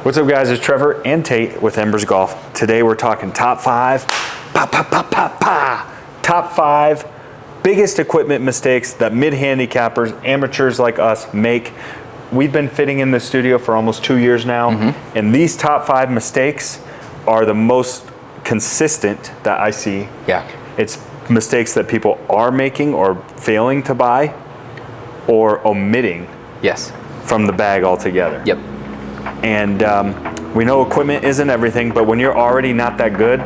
What's up, guys? It's Trevor and Tayte with Embers Golf. Today we're talking top 5, top 5 biggest equipment mistakes that mid-handicappers, amateurs like us make. We've been fitting in the studio for almost 2 years now, and these top 5 mistakes are the most consistent that I see. Yeah. It's mistakes that people are making or failing to buy or omitting from the bag altogether. Yep. And we know equipment isn't everything, but when you're already not that good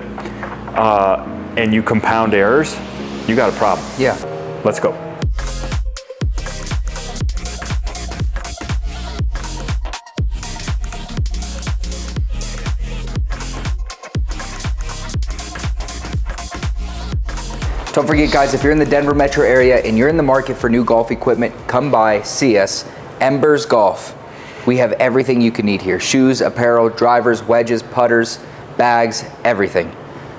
and you compound errors, you got a problem. Yeah. Let's go. Don't forget, guys, if you're in the Denver metro area and you're in the market for new golf equipment, come by, see us. Embers Golf. We have everything you can need here. Shoes, apparel, drivers, wedges, putters, bags, everything.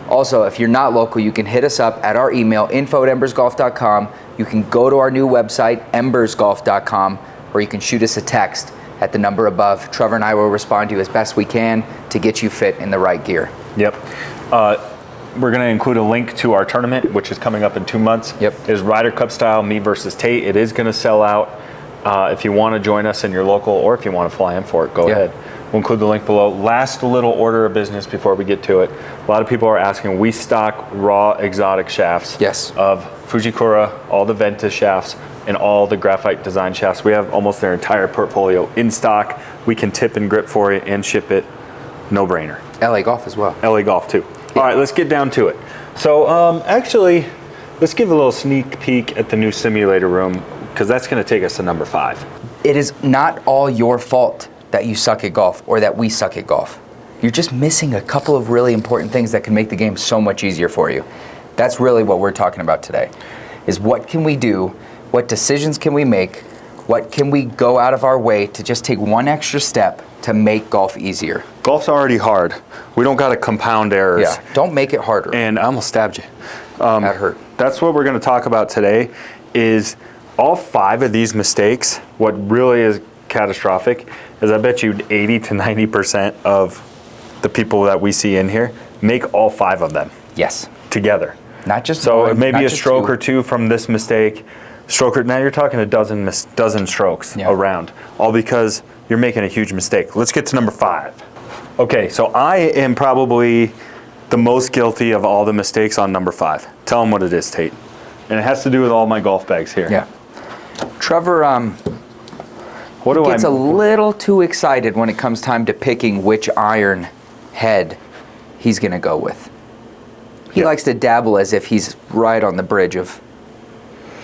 Also, if you're not local, you can hit us up at our email, info@embersgolf.com. You can go to our new website, embersgolf.com, or you can shoot us a text at the number above. Trevor and I will respond to you as best we can to get you fit in the right gear. Yep. We're going to include a link to our tournament, which is coming up in 2 months. Yep. It is Ryder Cup style, me versus Tayte. It is going to sell out. If you want to join us in your local, or if you want to fly in for it, go ahead. We'll include the link below. Last little order of business before we get to it. A lot of people are asking, we stock raw exotic shafts of Fujikura, all the Ventus shafts, and all the graphite design shafts. We have almost their entire portfolio in stock. We can tip and grip for you and ship it. No brainer. LA Golf as well. LA Golf too. All right, let's get down to it. So actually, let's give a little sneak peek at the new simulator room, because that's going to take us to number 5. It is not all your fault that you suck at golf or that we suck at golf. You're just missing a couple of really important things that can make the game so much easier for you. That's really what we're talking about today, is what can we do, what decisions can we make, what can we go out of our way to just take one extra step to make golf easier. Golf's already hard. We don't got to compound errors. Yeah, don't make it harder. And I almost stabbed you. That hurt. That's what we're going to talk about today, is all 5 of these mistakes. What really is catastrophic is I bet you 80 to 90% of the people that we see in here make all 5 of them. Yes. Together. Not just so one, maybe not a just stroke two. or two from this mistake. Now you're talking a dozen strokes around, all because you're making a huge mistake. Let's get to number 5. Okay, so I am probably the most guilty of all the mistakes on number 5. Tell them what it is, Tayte. And it has to do with all my golf bags here. Yeah. Trevor gets a little too excited when it comes time to picking which iron head he's going to go with. He likes to dabble as if he's right on the bridge of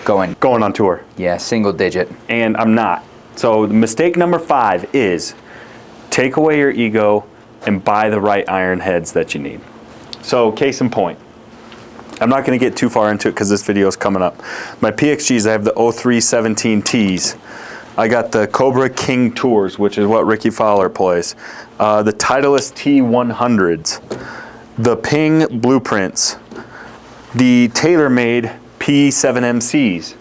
going on tour. Yeah, single digit. And I'm not. So mistake number 5 is take away your ego and buy the right iron heads that you need. So case in point, I'm not going to get too far into it because this video is coming up. My PXGs, I have the 0317 Ts. I got the Cobra King Tours, which is what Ricky Fowler plays. The Titleist T100s. The Ping Blueprints. The TaylorMade P7MCs.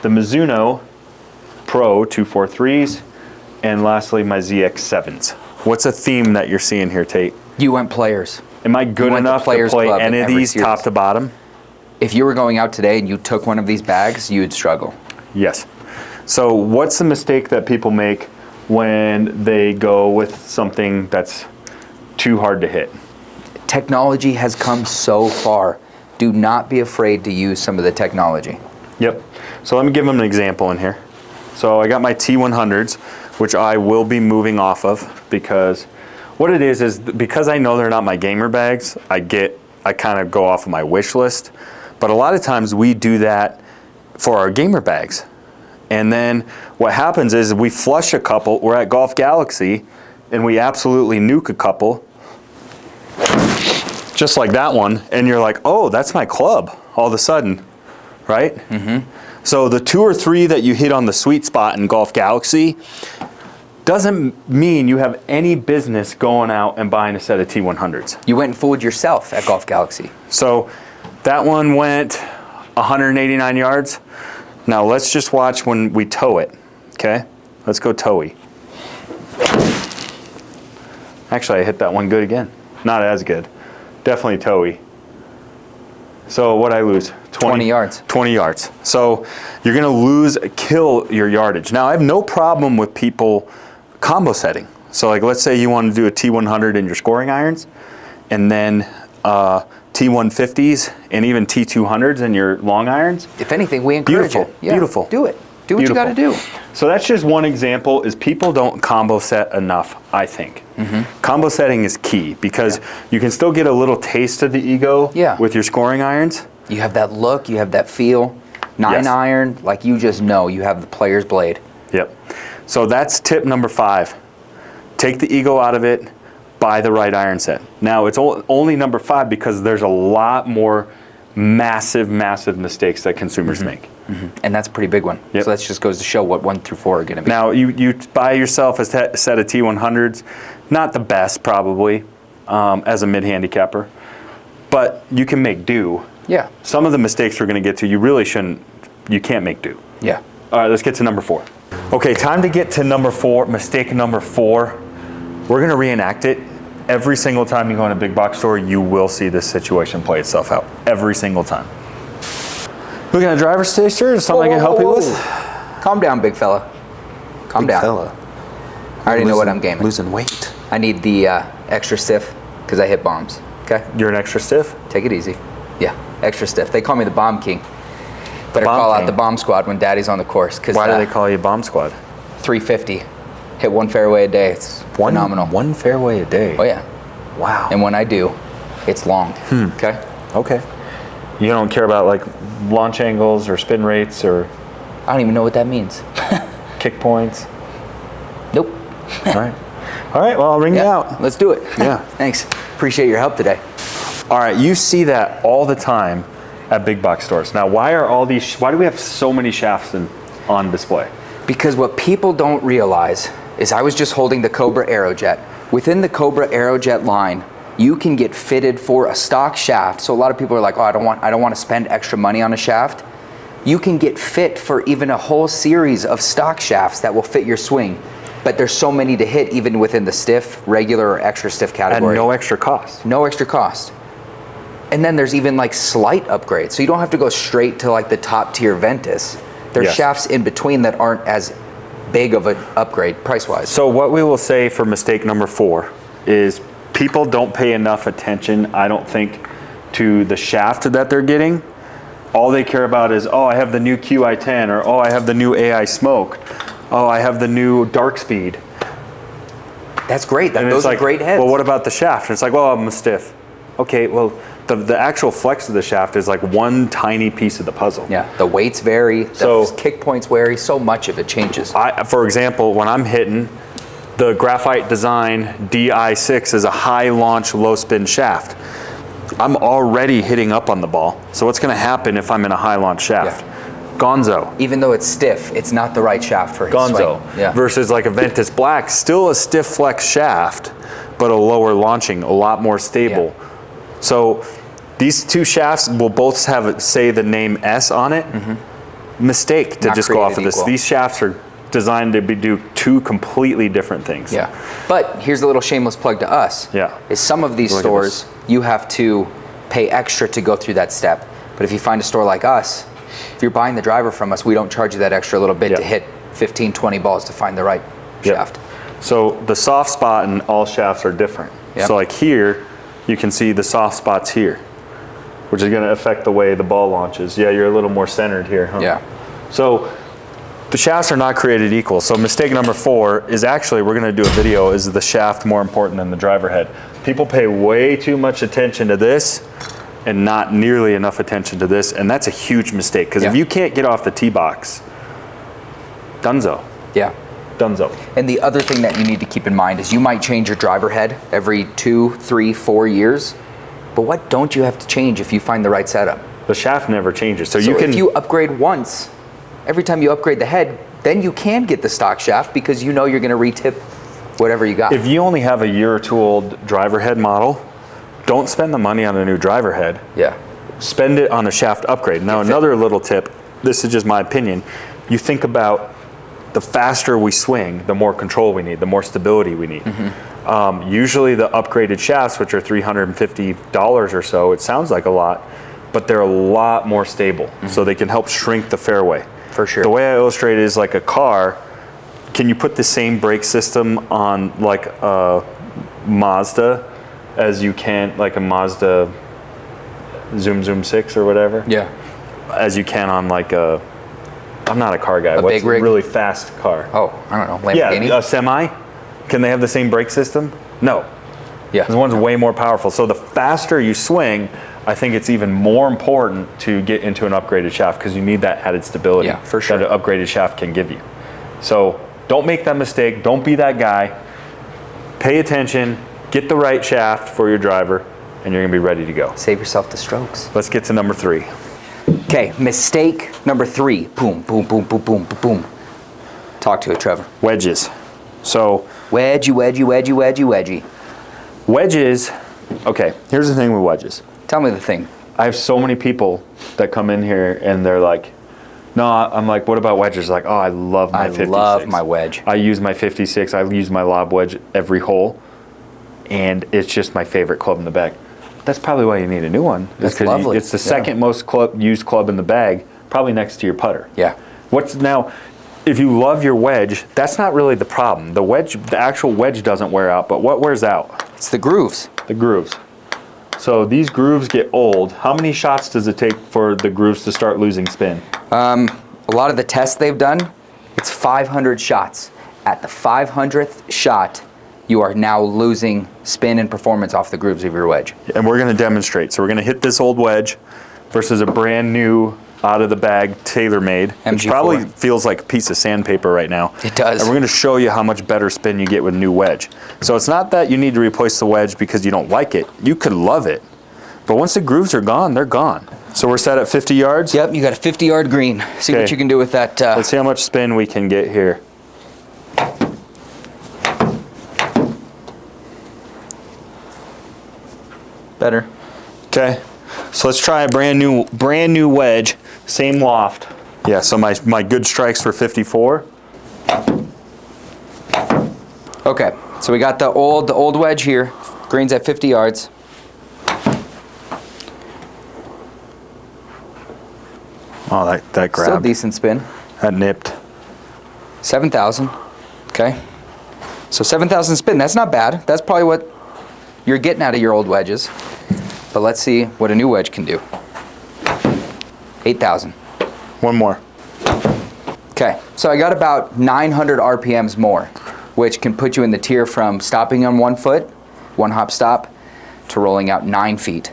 The Mizuno Pro 243s. And lastly, my ZX7s. What's a theme that you're seeing here, Tayte? You went players. Am I good enough to play any of these top to bottom? If you were going out today and you took one of these bags, you would struggle. Yes. So what's the mistake that people make when they go with something that's too hard to hit? Technology has come so far. Do not be afraid to use some of the technology. Yep. So let me give them an example in here. So I got my T100s, which I will be moving off of, because what it is because I know they're not my gamer bags, I kind of go off of my wish list. But a lot of times we do that for our gamer bags. And then what happens is we flush a couple, we're at Golf Galaxy, and we absolutely nuke a couple, just like that one, and you're like, oh, that's my club, all of a sudden, right? So the 2 or 3 that you hit on the sweet spot in Golf Galaxy doesn't mean you have any business going out and buying a set of T100s. You went and fooled yourself at Golf Galaxy. So that one went 189 yards. Now let's just watch when we tow it, okay? Let's go towy. Actually, I hit that one good again. Not as good. Definitely toey. So what I lose? 20 yards. 20 yards. So you're going to kill your yardage. Now, I have no problem with people combo setting. So like, let's say you want to do a T100 in your scoring irons, and then T150s and even T200s in your long irons. If anything, we encourage it. Yeah, Beautiful. Do it. Do what you got to do. So that's just one example, is people don't combo set enough, I think. Combo setting is key, because you can still get a little taste of the ego with your scoring irons. You have that look, you have that feel. 9-iron, like you just know you have the player's blade. Yep. So that's tip number 5. Take the ego out of it, buy the right iron set. Now, it's only number 5 because there's a lot more massive mistakes that consumers make. And that's a pretty big one. Yep. So that just goes to show what 1 through 4 are going to be. Now, you buy yourself a set of T100s, not the best probably as a mid-handicapper, but you can make do. Yeah. Some of the mistakes we're going to get to, you can't make do. Yeah. All right, let's get to number 4. Okay, time to get to number 4, mistake number 4. We're going to reenact it. Every single time you go in a big box store, you will see this situation play itself out. Every single time. Looking at a driver's taster, is something I can help you with? Calm down, big fella. Calm down. Fella. I already know what I'm gaming. Losing weight. I need the extra stiff because I hit bombs. Okay? You're an extra stiff? Take it easy. Yeah, extra stiff. They call me the bomb king. Better Bomb call out king. the bomb squad when daddy's on the course. Why do they call you Bomb Squad? 350. Hit 1 fairway a day. It's phenomenal. One fairway a day. Oh, yeah. Wow. And when I do, it's long. Okay? Okay. You don't care about like launch angles or spin rates or I don't even know what that means. kick points? Nope. All right. All right, well, I'll ring you out. Let's do it. Yeah. Thanks. Appreciate your help today. All right, you see that all the time at big box stores. Now, why do we have so many shafts on display? Because what people don't realize is I was just holding the Cobra Aerojet. Within the Cobra Aerojet line, you can get fitted for a stock shaft. So a lot of people are like, oh, I don't want to spend extra money on a shaft. You can get fit for even a whole series of stock shafts that will fit your swing. But there's so many to hit even within the stiff, regular, or extra stiff category. At no extra cost. No extra cost. And then there's even like slight upgrades. So you don't have to go straight to like the top tier Ventus. There's shafts in between that aren't as big of an upgrade price-wise. So what we will say for mistake number 4 is people don't pay enough attention, I don't think, to the shaft that they're getting. All they care about is, oh, I have the new QI10, or oh, I have the new AI Smoke. Oh, I have the new Dark Speed. That's great. And Those are great heads. Well, what about the shaft? And it's like, well, I'm a stiff. Okay, well, the actual flex of the shaft is like one tiny piece of the puzzle. Yeah, the weights vary, the kick points vary, so much of it changes. For example, when I'm hitting, the Graphite Design DI6 is a high launch, low spin shaft. I'm already hitting up on the ball. So what's gonna happen if I'm in a high launch shaft? Yeah. Gonzo. Even though it's stiff, it's not the right shaft for his Gonzo. swing. Yeah. Versus like a Ventus Black, still a stiff flex shaft, but a lower launching, a lot more stable. Yeah. So these two shafts will both say the name S on it. Mistake to Not just go off of created this. equal. These shafts are designed to do 2 completely different things. Yeah. But here's a little shameless plug to us. Yeah. Is some of these Look at stores, you have to pay extra to go through that step. But if you find a store like us, if you're buying the driver from us, we don't charge you that extra little bit to hit 15, 20 balls to find the right shaft. So the soft spot in all shafts are different. Yep. So like here, you can see the soft spots here, which is gonna affect the way the ball launches. Yeah, you're a little more centered here, huh? Yeah. So the shafts are not created equal. So mistake number 4 is actually, we're gonna do a video, is the shaft more important than the driver head? People pay way too much attention to this and not nearly enough attention to this, and that's a huge mistake, because if you can't get off the tee box, dunzo. Yeah. Dunzo. And the other thing that you need to keep in mind is you might change your driver head every 2, 3, 4 years, but what don't you have to change if you find the right setup? The shaft never changes. So if you upgrade once, every time you upgrade the head, then you can get the stock shaft because you know you're gonna retip whatever you got. If you only have a year or 2 old driver head model, don't spend the money on a new driver head. Yeah. Spend it on a shaft upgrade. Now, another little tip, this is just my opinion, you think about the faster we swing, the more control we need, the more stability we need. Usually the upgraded shafts, which are $350 or so, it sounds like a lot, but they're a lot more stable. So they can help shrink the fairway. For sure. The way I illustrate it is like a car. Can you put the same brake system on like a Mazda as you can, like a Mazda Zoom 6 or whatever? Yeah. As you can on like a, I'm not a car guy. What's big rig? a really fast car? Oh, I don't know. Lamborghini? Yeah, a semi. Can they have the same brake system? No. Yeah. This one's way more powerful. So the faster you swing, I think it's even more important to get into an upgraded shaft because you need that added stability for sure. that an upgraded shaft can give you. So don't make that mistake. Don't be that guy. Pay attention. Get the right shaft for your driver, and you're going to be ready to go. Save yourself the strokes. Let's get to number 3. Okay, mistake number 3. Boom, boom, boom, boom, boom, boom, boom. Talk to it, Trevor. Wedges. So Wedgie, wedgie, wedgie, wedgie, wedgie. wedges, okay, here's the thing with wedges. Tell me the thing. I have so many people that come in here and they're like, no, I'm like, what about wedges? Like, oh, I love my 56. I love my wedge. I use my 56. I use my lob wedge every hole, and it's just my favorite club in the bag. That's probably why you need a new one. That's lovely. It's the second most used club in the bag, probably next to your putter. Yeah. Now, if you love your wedge, that's not really the problem. The actual wedge doesn't wear out, but what wears out? It's the grooves. The grooves. So these grooves get old. How many shots does it take for the grooves to start losing spin? A lot of the tests they've done, it's 500 shots. At the 500th shot, you are now losing spin and performance off the grooves of your wedge. And we're going to demonstrate. So we're going to hit this old wedge versus a brand new, out of the bag, tailor-made. It MG4. probably feels like a piece of sandpaper right now. It does. And we're going to show you how much better spin you get with new wedge. So it's not that you need to replace the wedge because you don't like it. You could love it. But once the grooves are gone, they're gone. So we're set at 50 yards? Yep, you got a 50-yard green. See what you can do with that. Let's see how much spin we can get here. Better. Okay, so let's try a brand new wedge, same loft. Yeah, so my good strikes were 54. Okay, so we got the old wedge here. Green's at 50 yards. Oh, that grabbed. Still decent spin. That nipped. 7,000. Okay. So 7,000 spin. That's not bad. That's probably what you're getting out of your old wedges. But let's see what a new wedge can do. 8,000. One more. Okay. So I got about 900 RPMs more, which can put you in the tier from stopping on 1 foot, 1 hop stop, to rolling out 9 feet,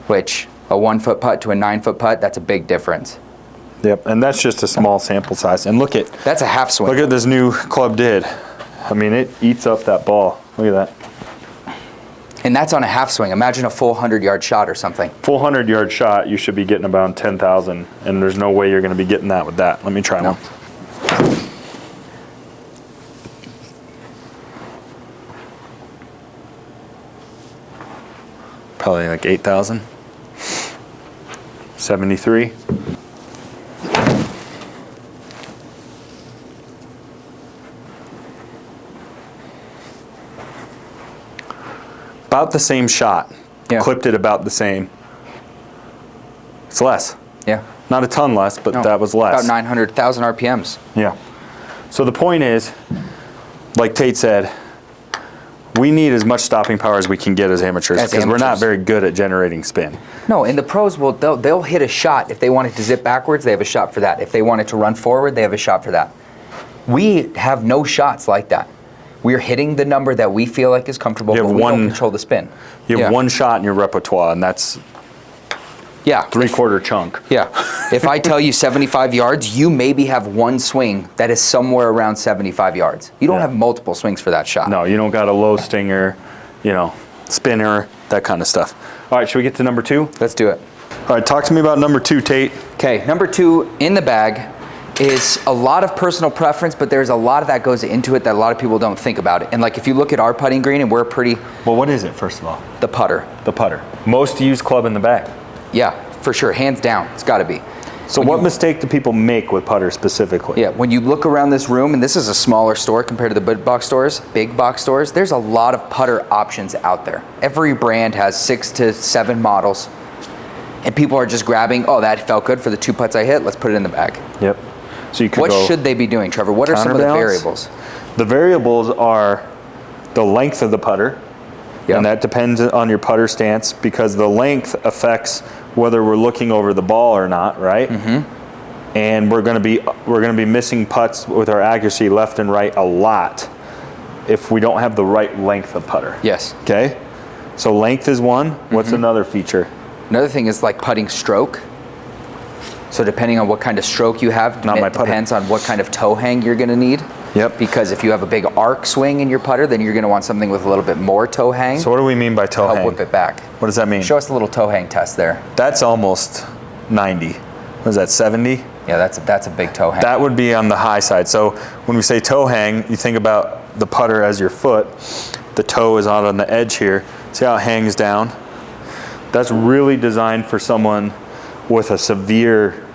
which a 1 foot putt to a 9 foot putt, that's a big difference. Yep, and that's just a small sample size. And look at That's a half swing. look at this new club did. I mean, it eats up that ball. Look at that. And that's on a half swing. Imagine a full 100-yard shot or something. Full 100-yard shot, you should be getting about 10,000, and there's no way you're going to be getting that with that. Let me try one. Probably like 8,000. 73. About the same shot. Yeah. Clipped it about the same. It's less. Yeah. Not a ton less, but No, that was less. About 900,000 RPMs. Yeah. So the point is, like Tate said, we need as much stopping power as we can get as amateurs because we're not very good at generating spin. No, and the pros they'll hit a shot. If they want it to zip backwards, they have a shot for that. If they want it to run forward, they have a shot for that. We have no shots like that. We're hitting the number that we feel like is comfortable, but we don't control the spin. You have one shot in your repertoire, and that's three-quarter chunk. Yeah. If I tell you 75 yards, you maybe have one swing that is somewhere around 75 yards. You don't have multiple swings for that shot. No, you don't got a low stinger, spinner, that kind of stuff. All right, should we get to number 2? Let's do it. All right, talk to me about number 2, Tate. Okay, number 2 in the bag is a lot of personal preference, but there's a lot of that goes into it that a lot of people don't think about it. And like if you look at our putting green, and we're pretty... Well, what is it, first of all? The putter. The putter. Most used club in the bag. Yeah, for sure, hands down, it's gotta be. So what mistake do people make with putter specifically? Yeah, when you look around this room, and this is a smaller store compared to the big box stores, there's a lot of putter options out there. Every brand has 6 to 7 models, and people are just grabbing, oh, that felt good for the 2 putts I hit, let's put it in the bag. Yep. So you could What should they be doing, Trevor? What are some of the variables? The variables are the length of the putter, and that depends on your putter stance, because the length affects whether we're looking over the ball or not, right? Mm-hmm. And we're going to be missing putts with our accuracy left and right a lot if we don't have the right length of putter. Yes. Okay. So length is one. What's another feature? Another thing is like putting stroke. So depending on what kind of stroke you have, depends on what kind of toe hang you're going to need. Yep. Because if you have a big arc swing in your putter, then you're going to want something with a little bit more toe hang. So what do we mean by toe hang? Help whip it back. What does that mean? Show us a little toe hang test there. That's almost 90. What is that, 70? Yeah, that's a big toe hang. That would be on the high side. So when we say toe hang, you think about the putter as your foot. The toe is out on the edge here. See how it hangs down? That's really designed for someone with a severe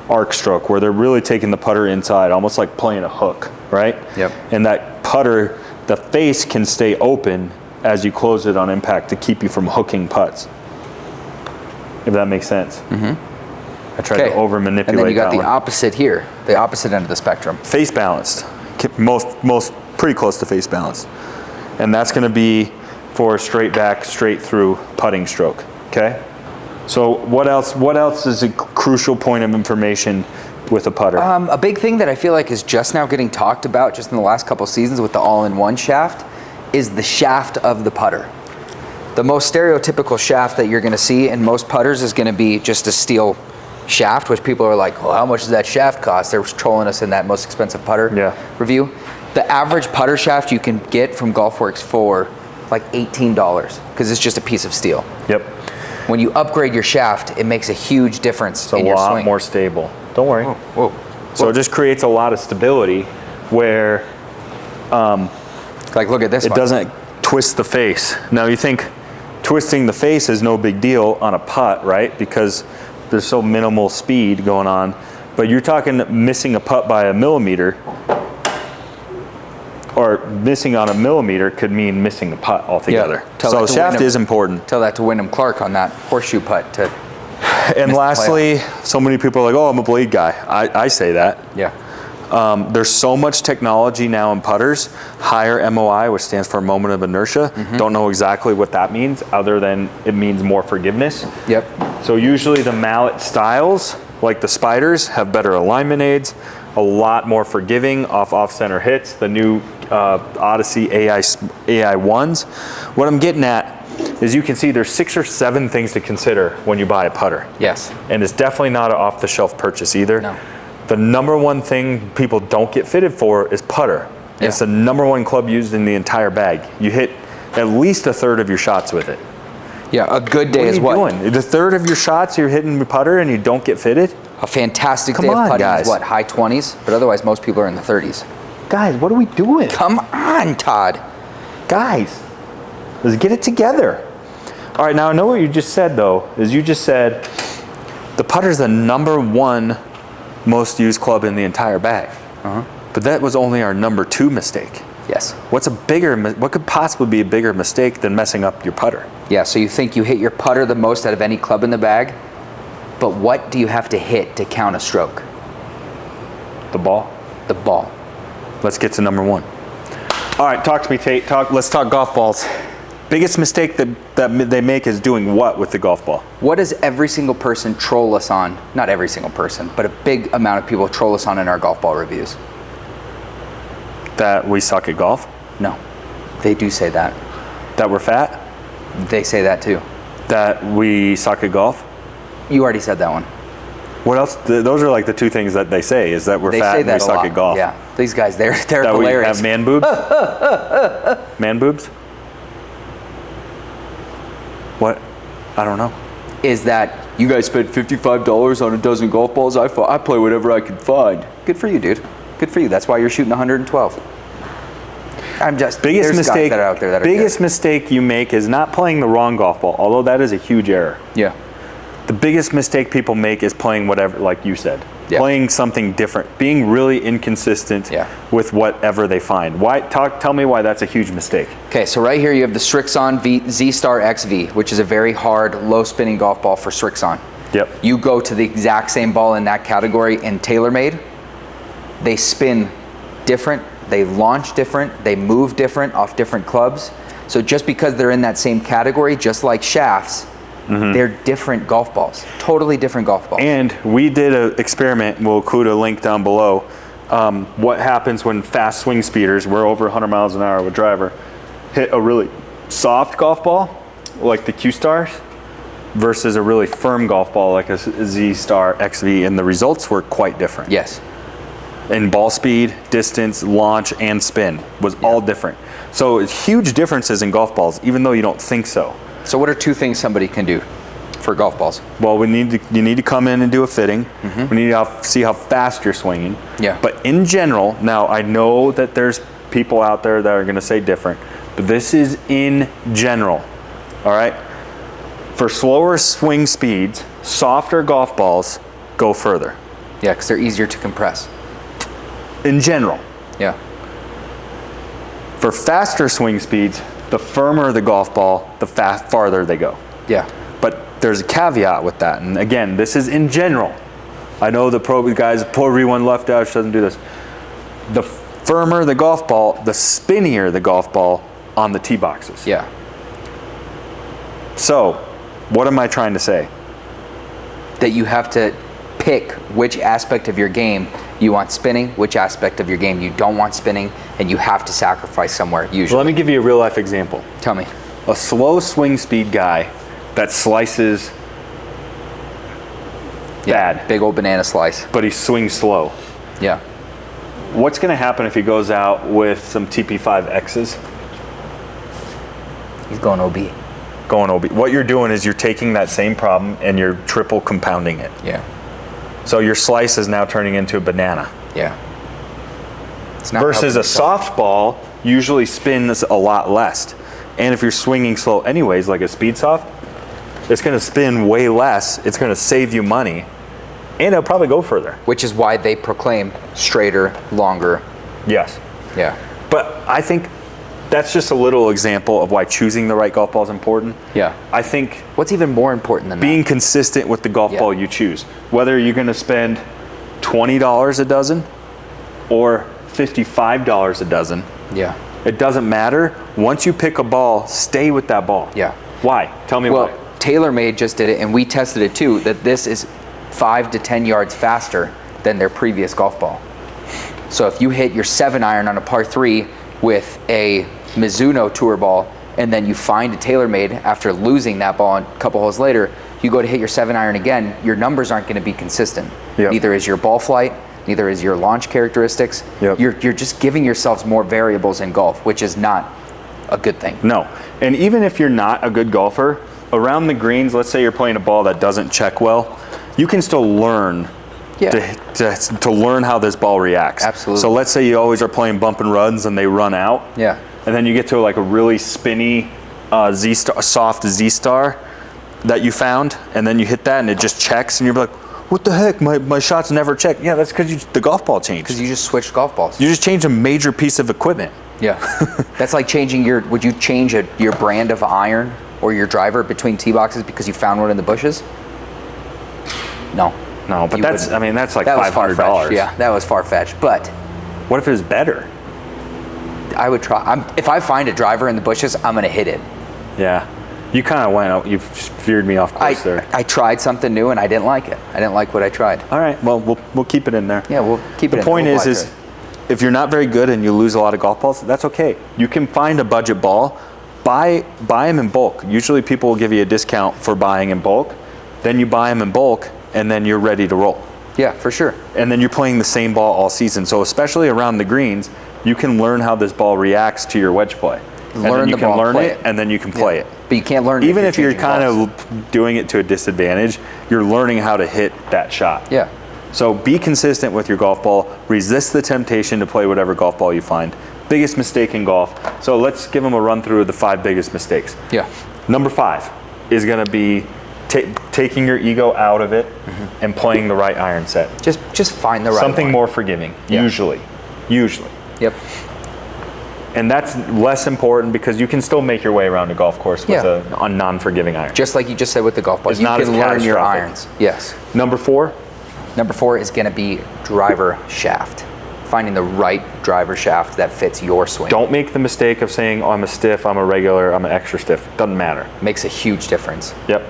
arc stroke where they're really taking the putter inside, almost like playing a hook, right? Yep. And that putter, the face can stay open as you close it on impact to keep you from hooking putts. If that makes sense. Mm-hmm. I tried to over manipulate. And then you got the one. opposite here, the opposite end of the spectrum. Face balanced, most pretty close to face balanced, and that's going to be for a straight back, straight through putting stroke. Okay. So what else is a crucial point of information with a putter? A big thing that I feel like is just now getting talked about just in the last couple seasons with the all-in-one shaft is the shaft of the putter. The most stereotypical shaft that you're going to see in most putters is going to be just a steel shaft, which people are like, well, how much does that shaft cost? They're trolling us in that most expensive putter review. The average putter shaft you can get from GolfWorks for like $18 because it's just a piece of steel. Yep. When you upgrade your shaft, it makes a huge difference in your swing. It's a lot more stable. Don't worry. Whoa. So it just creates a lot of stability where like look at this one. It doesn't twist the face. Now you think twisting the face is no big deal on a putt, right? Because there's so minimal speed going on. But you're talking missing a putt by a millimeter, or missing on a millimeter could mean missing the putt altogether. Yeah. So shaft is important. Tell that to Wyndham Clark on that horseshoe putt. And lastly, so many people are like, oh, I'm a blade guy. I say that. Yeah. There's so much technology now in putters. Higher MOI, which stands for moment of inertia. Don't know exactly what that means other than it means more forgiveness. Yep. So usually the mallet styles, like the Spiders, have better alignment aids, a lot more forgiving off-center hits. The new Odyssey AI ones. What I'm getting at is you can see there's 6 or 7 things to consider when you buy a putter. Yes. And it's definitely not an off-the-shelf purchase either. No. The number one thing people don't get fitted for is putter. Yeah. It's the number one club used in the entire bag. You hit at least a third of your shots with it. Yeah, a good day is what? What are you doing? The third of your shots you're hitting the putter and you don't get fitted? A fantastic day of putting is what, high 20s? But otherwise, most people are in the 30s. Guys, what are we doing? Come on, Todd. Guys, let's get it together. All right, now I know what you just said, though, is you just said the putter's the number one most used club in the entire bag. But that was only our number 2 mistake. Yes. What could possibly be a bigger mistake than messing up your putter? Yeah, so you think you hit your putter the most out of any club in the bag, but what do you have to hit to count a stroke? The ball. The ball. Let's get to number 1. All right, talk to me, Tate. Let's talk golf balls. Biggest mistake that they make is doing what with the golf ball? What does every single person troll us on? Not every single person, but a big amount of people troll us on in our golf ball reviews. That we suck at golf? No, they do say that. That we're fat? They say that too. That we suck at golf? You already said that one. What else? Those are like the 2 things that they say, is that we're fat and we suck at golf. Yeah, these guys, they're that hilarious. We have man boobs? Man boobs? What? I don't know. Is that you guys spent $55 on a dozen golf balls? I play whatever I can find. Good for you, dude. Good for you. That's why you're shooting 112. I'm just biggest mistake that are out there that biggest mistake you make is not playing the wrong golf ball, although that is a huge error. Yeah. The biggest mistake people make is playing whatever, like you said, playing something different, being really inconsistent with whatever they find. Tell me why that's a huge mistake. Okay, so right here you have the Strixon Z-Star XV, which is a very hard, low spinning golf ball for Strixon. Yep. You go to the exact same ball in that category in TaylorMade, they spin different, they launch different, they move different off different clubs. So just because they're in that same category, just like shafts, they're different golf balls, totally different golf balls. And we did an experiment, we'll include a link down below. What happens when fast swing speeders, we're over 100 miles an hour with driver, hit a really soft golf ball, like the Q-Stars, versus a really firm golf ball like a Z-Star XV, and the results were quite different. Yes. And ball speed, distance, launch, and spin was all different. So it's huge differences in golf balls, even though you don't think so. So what are 2 things somebody can do for golf balls? Well, you need to come in and do a fitting. We need to see how fast you're swinging. Yeah. But in general, now I know that there's people out there that are going to say different, but this is in general. All right. For slower swing speeds, softer golf balls go further. Yeah, because they're easier to compress. In general. Yeah. For faster swing speeds, the firmer the golf ball, the farther they go. Yeah. But there's a caveat with that. And again, this is in general. I know the pro guys, Pro V1 left edge doesn't do this. The firmer the golf ball, the spinnier the golf ball on the tee boxes. Yeah. So, what am I trying to say? That you have to pick which aspect of your game you want spinning, which aspect of your game you don't want spinning, and you have to sacrifice somewhere, usually. Well, let me give you a real life example. Tell me. A slow swing speed guy that slices bad, Big old banana slice. but he swings slow. Yeah. What's going to happen if he goes out with some TP5Xs? He's going OB. Going OB. What you're doing is you're taking that same problem and you're triple compounding it. Yeah. So your slice is now turning into a banana. Yeah. It's not Versus a helping yourself. softball usually spins a lot less. And if you're swinging slow anyways, like a speed soft, it's going to spin way less. It's going to save you money. And it'll probably go further. Which is why they proclaim straighter, longer. Yes. Yeah. But I think that's just a little example of why choosing the right golf ball is important. Yeah. I think What's even more important than being consistent with the golf ball you choose, whether you're going to spend $20 a dozen or $55 a dozen, Yeah. it doesn't matter. Once you pick a ball, stay with that ball. Yeah. Why? Tell me Well, why. TaylorMade just did it, and we tested it too, that this is 5 to 10 yards faster than their previous golf ball. So if you hit your 7-iron on a par 3 with a Mizuno tour ball, and then you find a TaylorMade after losing that ball a couple holes later, you go to hit your 7-iron again, your numbers aren't going to be consistent. Yep. Neither is your ball flight, neither is your launch characteristics. Yep. You're just giving yourselves more variables in golf, which is not a good thing. No. And even if you're not a good golfer, around the greens, let's say you're playing a ball that doesn't check well, you can still learn to learn how this ball reacts. Absolutely. So let's say you always are playing bump and runs and they run out. Yeah. And then you get to like a really spinny soft Z-Star that you found, and then you hit that and it just checks and you're like, what the heck? My shots never check. Yeah, that's because the golf ball changed. Because you just switched golf balls. You just changed a major piece of equipment. Yeah. That's like changing would you change your brand of iron or your driver between tee boxes because you found one in the bushes? No. No, but You that's wouldn't. that's like That was $500. far-fetched. Yeah, that was far-fetched. But What if it was better? I would try. If I find a driver in the bushes, I'm going to hit it. Yeah. You kind of went out. You veered me off course there. I tried something new and I didn't like it. I didn't like what I tried. All right. Well, we'll keep it in there. Yeah, we'll keep it in. The point We'll is apply to it. if you're not very good and you lose a lot of golf balls, that's okay. You can find a budget ball, buy them in bulk. Usually people will give you a discount for buying in bulk. Then you buy them in bulk and then you're ready to roll. Yeah, for sure. And then you're playing the same ball all season. So especially around the greens, you can learn how this ball reacts to your wedge play. And then you can learn it, and then you can play it. But you can't learn it Even if you're changing kind balls. of doing it to a disadvantage, you're learning how to hit that shot. Yeah. So be consistent with your golf ball. Resist the temptation to play whatever golf ball you find. Biggest mistake in golf. So let's give them a run through of the 5 biggest mistakes. Yeah. Number 5 is going to be taking your ego out of it and playing the right iron set. Just find the right Something one. more forgiving, usually. Yep. And that's less important because you can still make your way around a golf course with a non-forgiving iron. Just like you just said with the golf ball, you not can as learn your catastrophic. irons. Yes. Number 4, Number 4 is going to be driver shaft. Finding the right driver shaft that fits your swing. don't make the mistake of saying, oh, I'm a stiff, I'm a regular, I'm an extra stiff. Doesn't matter. Makes a huge difference. Yep.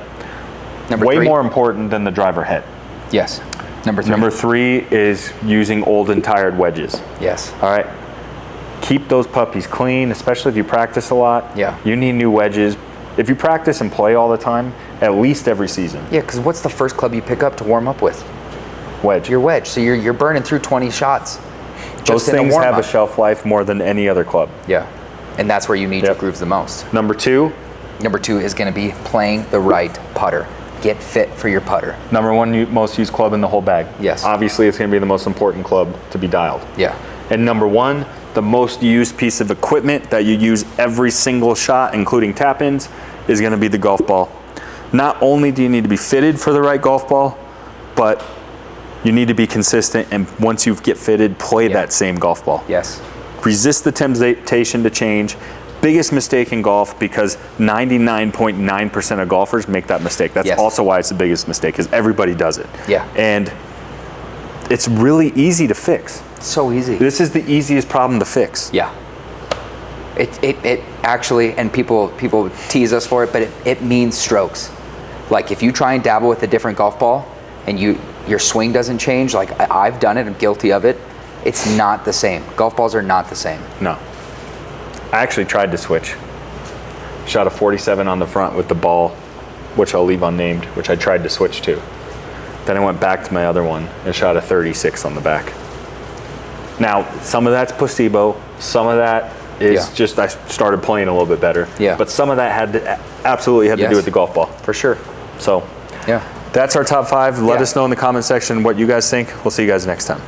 Number Way 3. more important than the driver head. Yes. Number 3. Number 3 is using old and tired wedges. Yes. All right. Keep those puppies clean, especially if you practice a lot. Yeah. You need new wedges. If you practice and play all the time, at least every season. Yeah, because what's the first club you pick up to warm up with? Wedge. Your wedge. So you're burning through 20 shots. Those Just in a things have a warm-up. shelf life more than any other club. Yeah. And that's where you need your grooves the most. Number 2, Number 2 is going to be playing the right putter. Get fit for your putter. number 1 most used club in the whole bag. Yes. Obviously, it's going to be the most important club to be dialed. Yeah. And number 1, the most used piece of equipment that you use every single shot, including tap-ins, is going to be the golf ball. Not only do you need to be fitted for the right golf ball, but you need to be consistent, and once you get fitted, play that same golf ball. Yes. Resist the temptation to change. Biggest mistake in golf, because 99.9% of golfers make that mistake. That's also why it's the biggest mistake, because everybody does it. Yeah. And it's really easy to fix. So easy. This is the easiest problem to fix. Yeah. It actually, and people tease us for it, but it means strokes. Like if you try and dabble with a different golf ball and your swing doesn't change, like I've done it, I'm guilty of it, it's not the same. Golf balls are not the same. No. I actually tried to switch. Shot a 47 on the front with the ball, which I'll leave unnamed, which I tried to switch to. Then I went back to my other one and shot a 36 on the back. Now, some of that's placebo, some of that is just I started playing a little bit better. Yeah. But some of that absolutely had to do with the golf ball. For sure. So yeah, that's our top 5. Let us know in the comment section what you guys think. We'll see you guys next time.